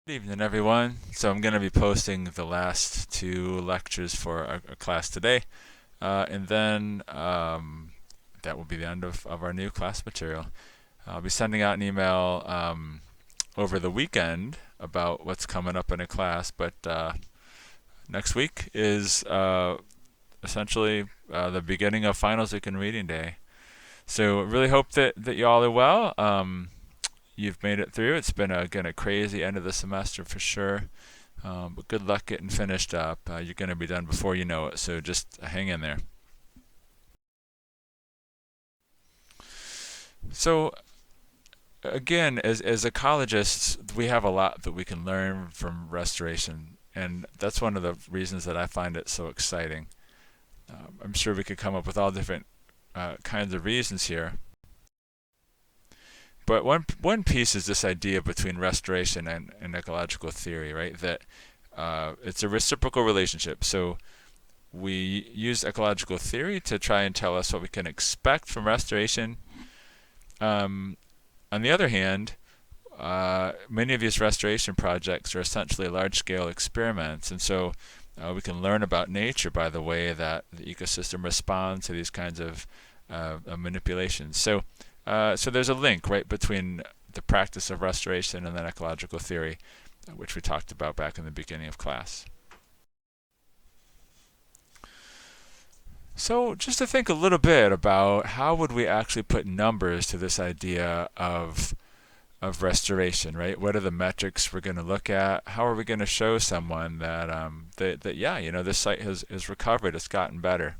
Good evening, everyone. So I'm going to be posting the last two lectures for our class today, and then that will be the end of our new class material. I'll be sending out an email over the weekend about what's coming up in a class, but next week is essentially the beginning of finals week and reading day. So really hope that you all are well. You've made it through. It's been again a crazy end of the semester for sure. But good luck getting finished up. You're going to be done before you know it, so just hang in there. So again, as ecologists, we have a lot that we can learn from restoration, and that's one of the reasons that I find it so exciting. I'm sure we could come up with all different kinds of reasons here. But one piece is this idea between restoration and ecological theory, right? That it's a reciprocal relationship. So we use ecological theory to try and tell us what we can expect from restoration. On the other hand, many of these restoration projects are essentially large-scale experiments, and so we can learn about nature by the way that the ecosystem responds to these kinds of manipulations. So there's a link right between the practice of restoration and then ecological theory, which we talked about back in the beginning of class. So just to think a little bit about how would we actually put numbers to this idea of restoration, right? What are the metrics we're going to look at? How are we going to show someone that that yeah, this site has recovered, it's gotten better?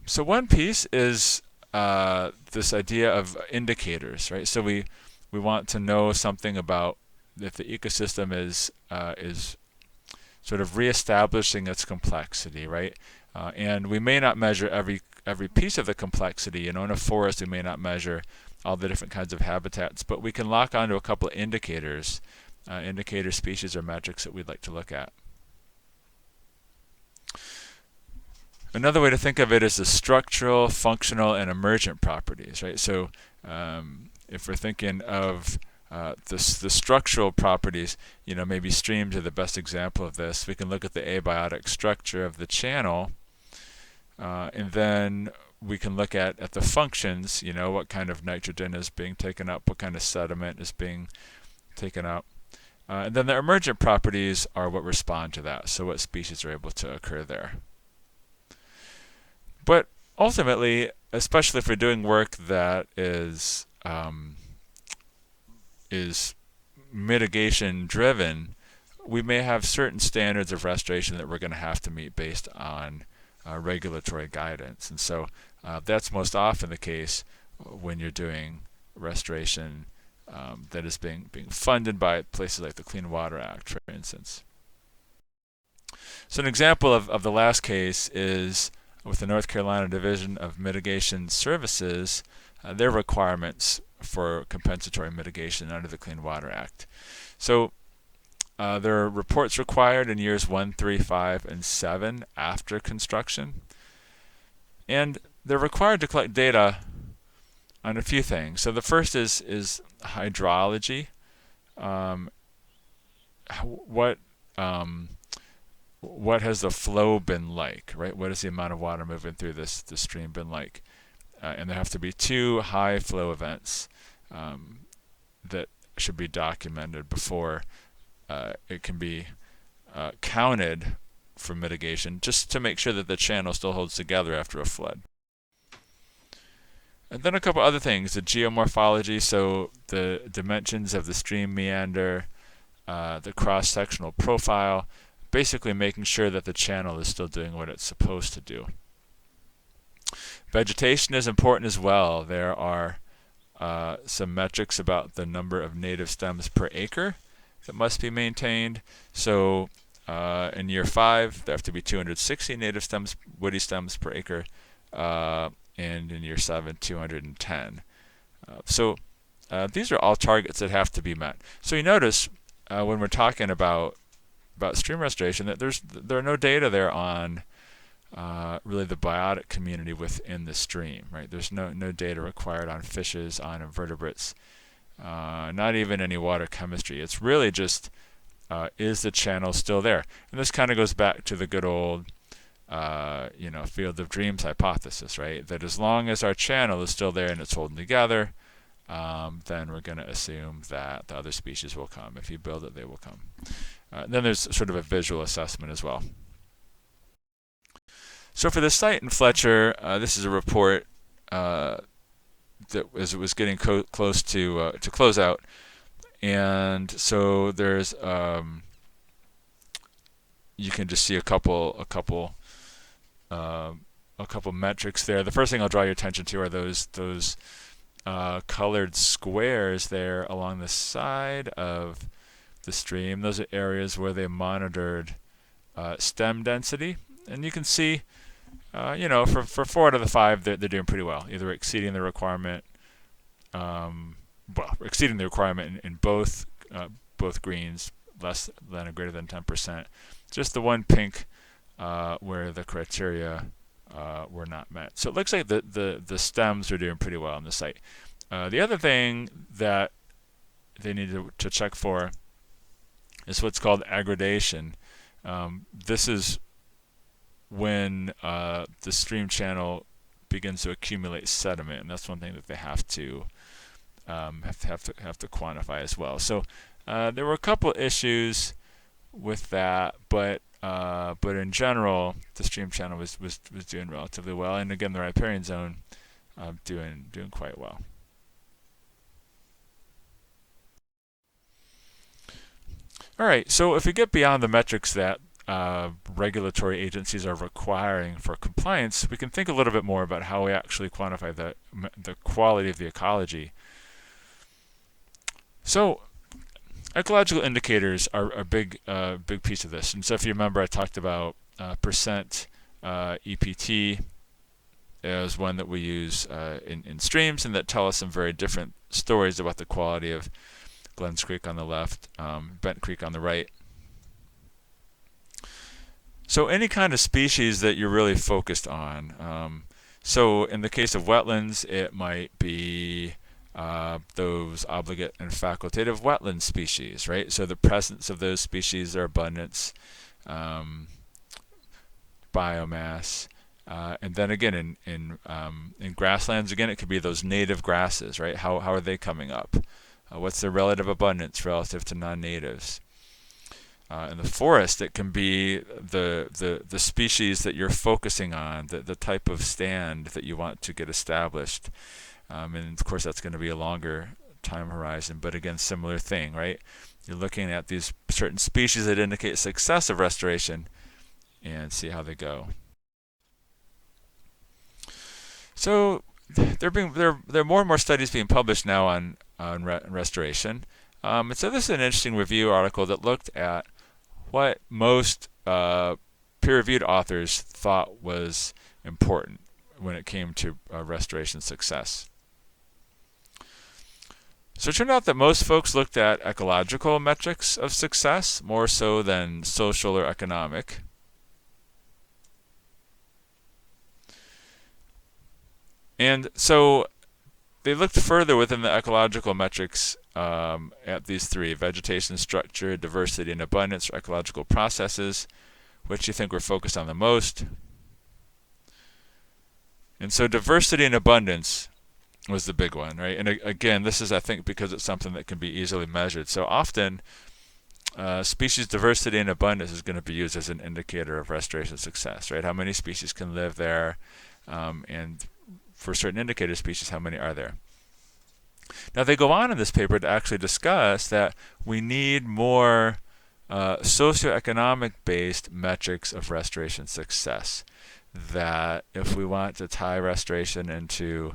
So one piece is this idea of indicators, right? So we want to know something about if the ecosystem is sort of reestablishing its complexity, right? And we may not measure every piece of the complexity. In a forest, we may not measure all the different kinds of habitats, but we can lock onto a couple of indicators, indicator species or metrics that we'd like to look at. Another way to think of it is the structural, functional, and emergent properties, right? So if we're thinking of the structural properties, maybe streams are the best example of this. We can look at the abiotic structure of the channel, and then we can look at the functions, what kind of nitrogen is being taken up, what kind of sediment is being taken up. And then the emergent properties are what respond to that, so what species are able to occur there. But ultimately, especially if we're doing work that is mitigation driven, we may have certain standards of restoration that we're going to have to meet based on regulatory guidance. And so that's most often the case when you're doing restoration that is being funded by places like the Clean Water Act, for instance. So an example of the last case is with the North Carolina Division of Mitigation Services, their requirements for compensatory mitigation under the Clean Water Act. So there are reports required in years 1, 3, 5, and 7 after construction. And they're required to collect data on a few things. So the first is hydrology. What has the flow been like, right? What has the amount of water moving through this stream been like? And there have to be 2 high flow events that should be documented before it can be counted for mitigation, just to make sure that the channel still holds together after a flood. And then a couple other things, the geomorphology, so the dimensions of the stream meander, the cross-sectional profile, basically making sure that the channel is still doing what it's supposed to do. Vegetation is important as well. There are some metrics about the number of native stems per acre that must be maintained. So in year 5, there have to be 260 native stems, woody stems per acre, and in year 7, 210. So these are all targets that have to be met. So you notice when we're talking about stream restoration that there are no data there on really the biotic community within the stream, right? There's no data required on fishes, on invertebrates. not even any water chemistry. It's really just, is the channel still there? And this kind of goes back to the good old field of dreams hypothesis, right? That as long as our channel is still there and it's holding together, then we're going to assume that the other species will come. If you build it, they will come. Then there's sort of a visual assessment as well. So for the site in Fletcher, this is a report that as it was getting close to close out, and so there's you can just see a couple metrics there. The first thing I'll draw your attention to are those colored squares there along the side of the stream. Those are areas where they monitored stem density, and you can see, for 4 out of the 5, they're doing pretty well, either exceeding the requirement, exceeding the requirement in both greens, less than or greater than 10%. Just the one pink where the criteria were not met. So it looks like the stems are doing pretty well on the site. The other thing that they need to check for is what's called aggradation. This is when the stream channel begins to accumulate sediment, and that's one thing that they have to quantify as well. So there were a couple issues with that, but in general, the stream channel was doing relatively well, and again, the riparian zone doing quite well. All right, so if we get beyond the metrics that regulatory agencies are requiring for compliance, we can think a little bit more about how we actually quantify the quality of the ecology. So ecological indicators are a big piece of this. And so if you remember, I talked about percent EPT as one that we use in streams, and that tell us some very different stories about the quality of Glens Creek on the left, Bent Creek on the right. So any kind of species that you're really focused on. So in the case of wetlands, it might be those obligate and facultative wetland species, right? So the presence of those species, their abundance, biomass, and then again in grasslands, again it could be those native grasses, right? How are they coming up? What's their relative abundance relative to non-natives? In the forest, it can be the species that you're focusing on, the type of stand that you want to get established. And of course, that's going to be a longer time horizon, but again, similar thing, right? You're looking at these certain species that indicate success of restoration and see how they go. So there are more and more studies being published now on restoration. And so this is an interesting review article that looked at what most peer-reviewed authors thought was important when it came to restoration success. So it turned out that most folks looked at ecological metrics of success more so than social or economic. And so they looked further within the ecological metrics at these three: vegetation structure, diversity and abundance, or ecological processes. Which you think were focused on the most? And so diversity and abundance was the big one, right? And again, this is, I think, because it's something that can be easily measured. So often, species diversity and abundance is going to be used as an indicator of restoration success, right? How many species can live there, and for certain indicator species, how many are there? Now they go on in this paper to actually discuss that we need more socioeconomic based metrics of restoration success. That if we want to tie restoration into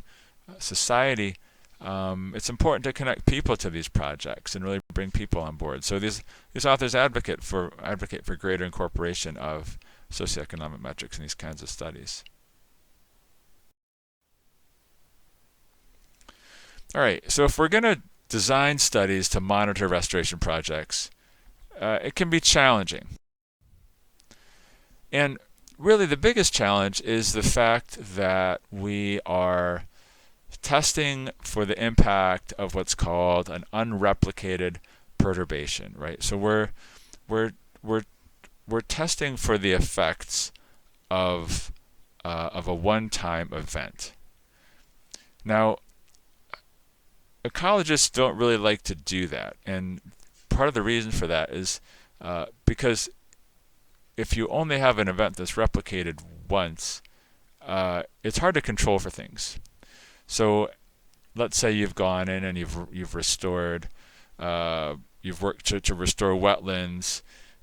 society, it's important to connect people to these projects and really bring people on board. So these authors advocate for greater incorporation of socioeconomic metrics in these kinds of studies. All right, so if we're going to design studies to monitor restoration projects, it can be challenging. And really the biggest challenge is the fact that we are testing for the impact of what's called an unreplicated perturbation, right? So we're testing for the effects of a one-time event. Now, ecologists don't really like to do that, and part of the reason for that is because if you only have an event that's replicated once, it's hard to control for things. So let's say you've gone in and you've restored, you've worked to restore wetlands,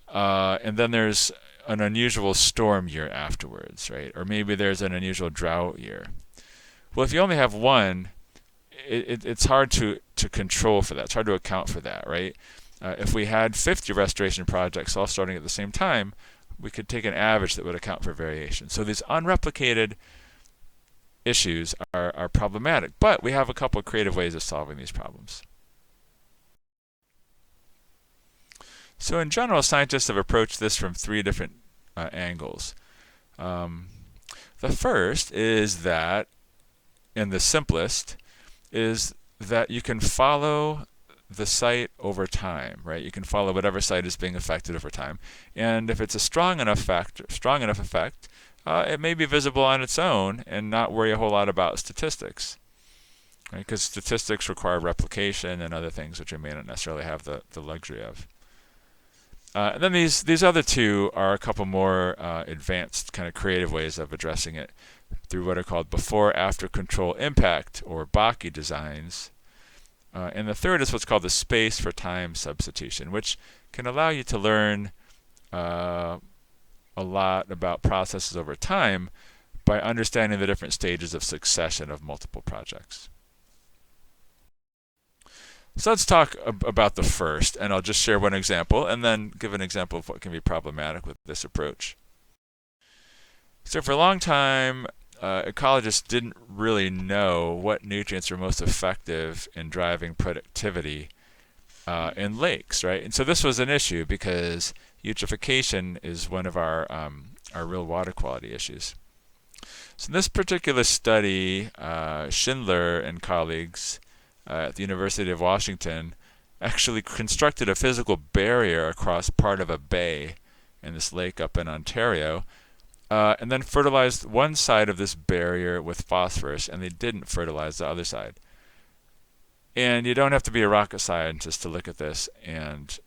and then there's an unusual storm year afterwards, right? Or maybe there's an unusual drought year. Well, if you only have one, it's hard to control for that. It's hard to account for that, right? If we had 50 restoration projects all starting at the same time, we could take an average that would account for variation. So these unreplicated issues are problematic, but we have a couple of creative ways of solving these problems. So in general, scientists have approached this from three different angles. The first is that, and the simplest, is that you can follow the site over time, right? You can follow whatever site is being affected over time, and if it's a strong enough effect, it may be visible on its own and not worry a whole lot about statistics, right? Because statistics require replication and other things which we may not necessarily have the luxury of. And then these other two are a couple more advanced kind of creative ways of addressing it through what are called before-after control impact, or BACI designs. And the third is what's called the space for time substitution, which can allow you to learn a lot about processes over time by understanding the different stages of succession of multiple projects. So let's talk about the first, and I'll just share one example and then give an example of what can be problematic with this approach. So for a long time, ecologists didn't really know what nutrients are most effective in driving productivity in lakes, right? And so this was an issue because eutrophication is one of our real water quality issues. So in this particular study, Schindler and colleagues at the University of Washington actually constructed a physical barrier across part of a bay in this lake up in Ontario, and then fertilized one side of this barrier with phosphorus, and they didn't fertilize the other side. And you don't have to be a rocket scientist to look at this and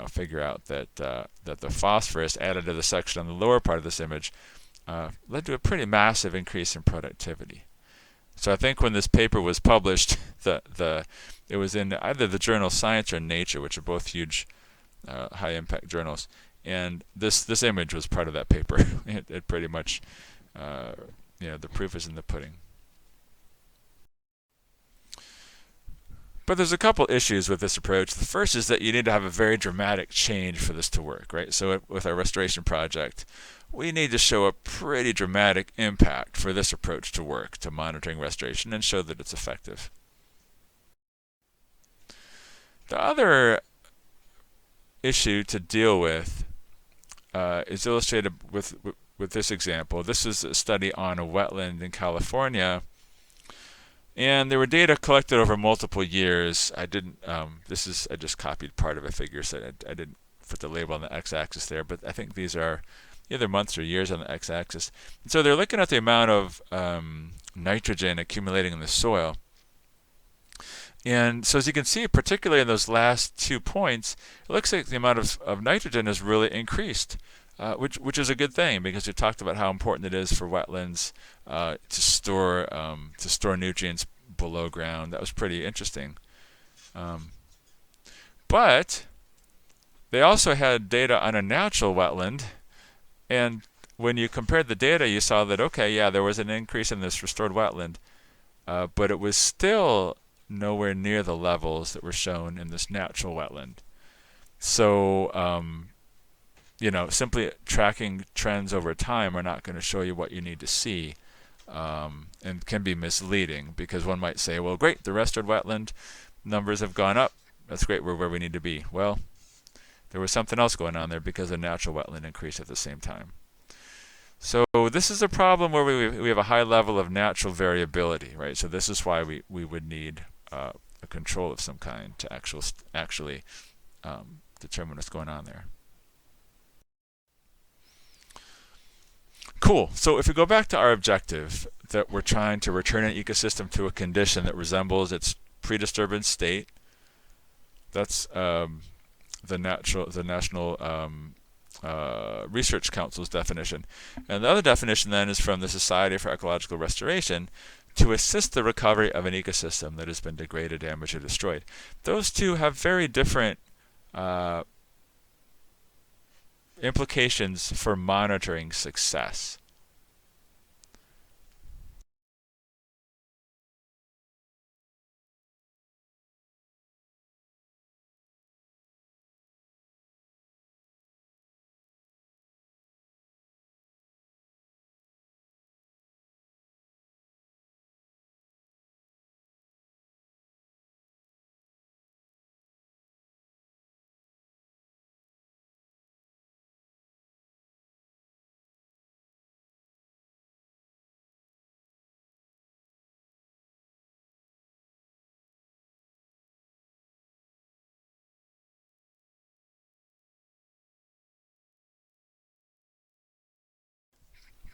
figure out that the phosphorus added to the section on the lower part of this image led to a pretty massive increase in productivity. So I think when this paper was published, it was in either the journal Science or Nature, which are both huge high-impact journals. And this image was part of that paper. It pretty much, the proof is in the pudding. But there's a couple issues with this approach. The first is that you need to have a very dramatic change for this to work, right? So with our restoration project, we need to show a pretty dramatic impact for this approach to work, to monitoring restoration, and show that it's effective. The other issue to deal with is illustrated with this example. This is a study on a wetland in California, and there were data collected over multiple years. I just copied part of a figure, so I didn't put the label on the x-axis there, but I think these are either months or years on the x-axis. And so they're looking at the amount of nitrogen accumulating in the soil. And so as you can see, particularly in those last 2 points, it looks like the amount of nitrogen has really increased, which is a good thing, because we talked about how important it is for wetlands to store nutrients below ground. That was pretty interesting. But they also had data on a natural wetland, and when you compared the data, you saw that, okay, yeah, there was an increase in this restored wetland, but it was still nowhere near the levels that were shown in this natural wetland. So, simply tracking trends over time are not going to show you what you need to see, and can be misleading, because one might say, well, great, the restored wetland numbers have gone up. That's great, we're where we need to be. Well, there was something else going on there because the natural wetland increased at the same time. So this is a problem where we have a high level of natural variability, right? So this is why we would need a control of some kind to actually determine what's going on there. Cool. So if we go back to our objective, that we're trying to return an ecosystem to a condition that resembles its pre-disturbance state. That's the National Research Council's definition. And the other definition then is from the Society for Ecological Restoration, to assist the recovery of an ecosystem that has been degraded, damaged, or destroyed. Those two have very different implications for monitoring success.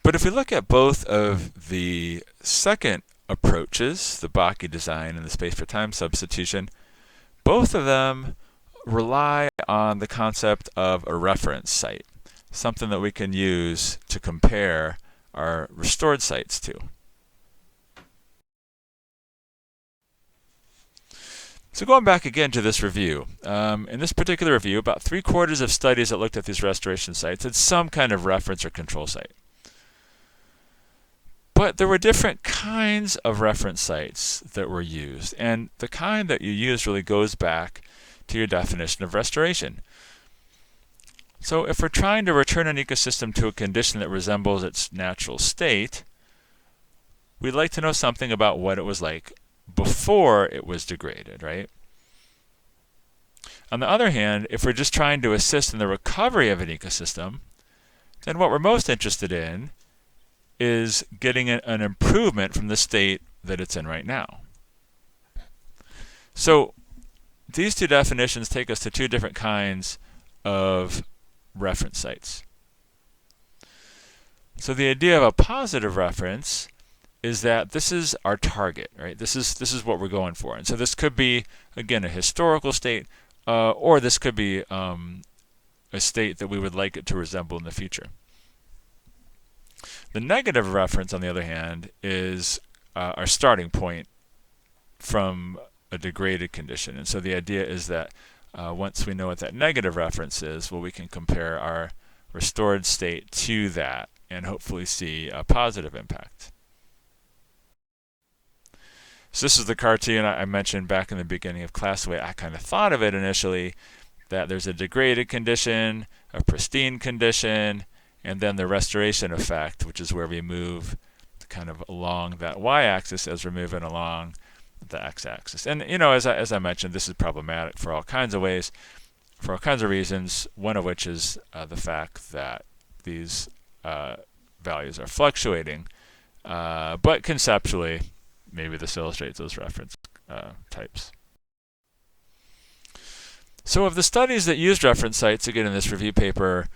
But if we look at both of the second approaches, the Bakke design and the space for time substitution, both of them rely on the concept of a reference site, something that we can use to compare our restored sites to. So going back again to this review, in this particular review, about 3/4 of studies that looked at these restoration sites had some kind of reference or control site. But there were different kinds of reference sites that were used, and the kind that you use really goes back to your definition of restoration. So if we're trying to return an ecosystem to a condition that resembles its natural state, we'd like to know something about what it was like before it was degraded, right? On the other hand, if we're just trying to assist in the recovery of an ecosystem, then what we're most interested in is getting an improvement from the state that it's in right now. So these two definitions take us to two different kinds of reference sites. So the idea of a positive reference is that this is our target, right? This is what we're going for. And so this could be, again, a historical state, or this could be a state that we would like it to resemble in the future. The negative reference, on the other hand, is our starting point from a degraded condition. And so the idea is that once we know what that negative reference is, well, we can compare our restored state to that and hopefully see a positive impact. So this is the cartoon I mentioned back in the beginning of class, the way I kind of thought of it initially, that there's a degraded condition, a pristine condition, and then the restoration effect, which is where we move kind of along that y-axis as we're moving along the x-axis. And as I mentioned, this is problematic for all kinds of ways, for all kinds of reasons, one of which is the fact that these values are fluctuating. But conceptually, maybe this illustrates those reference types. So of the studies that used reference sites, again in this review paper,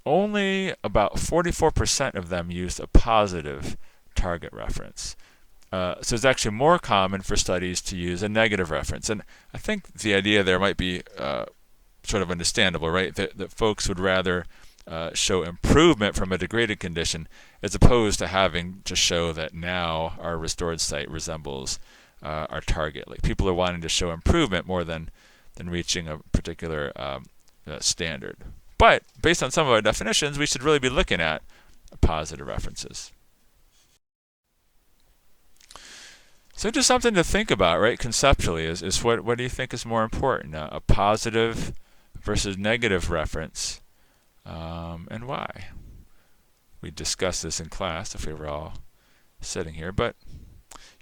only about 44% of them used a positive target reference. So it's actually more common for studies to use a negative reference. And I think the idea there might be sort of understandable, right? That folks would rather show improvement from a degraded condition as opposed to having to show that now our restored site resembles our target. Like people are wanting to show improvement more than reaching a particular standard. But based on some of our definitions, we should really be looking at positive references. So just something to think about, right, conceptually, is what do you think is more important, a positive versus negative reference, and why? We discussed this in class if we were all sitting here, but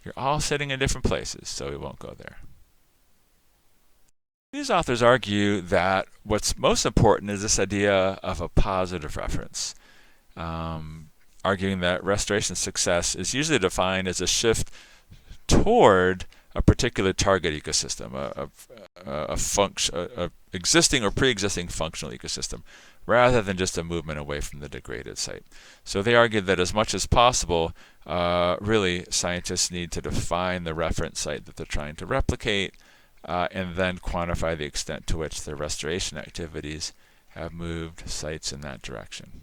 you're all sitting in different places, so we won't go there. These authors argue that what's most important is this idea of a positive reference, arguing that restoration success is usually defined as a shift toward a particular target ecosystem, a existing or pre-existing functional ecosystem, rather than just a movement away from the degraded site. So they argue that as much as possible, really scientists need to define the reference site that they're trying to replicate, and then quantify the extent to which their restoration activities have moved sites in that direction.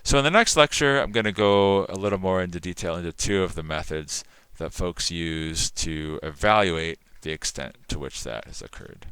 So in the next lecture, I'm going to go a little more into detail into two of the methods that folks use to evaluate the extent to which that has occurred.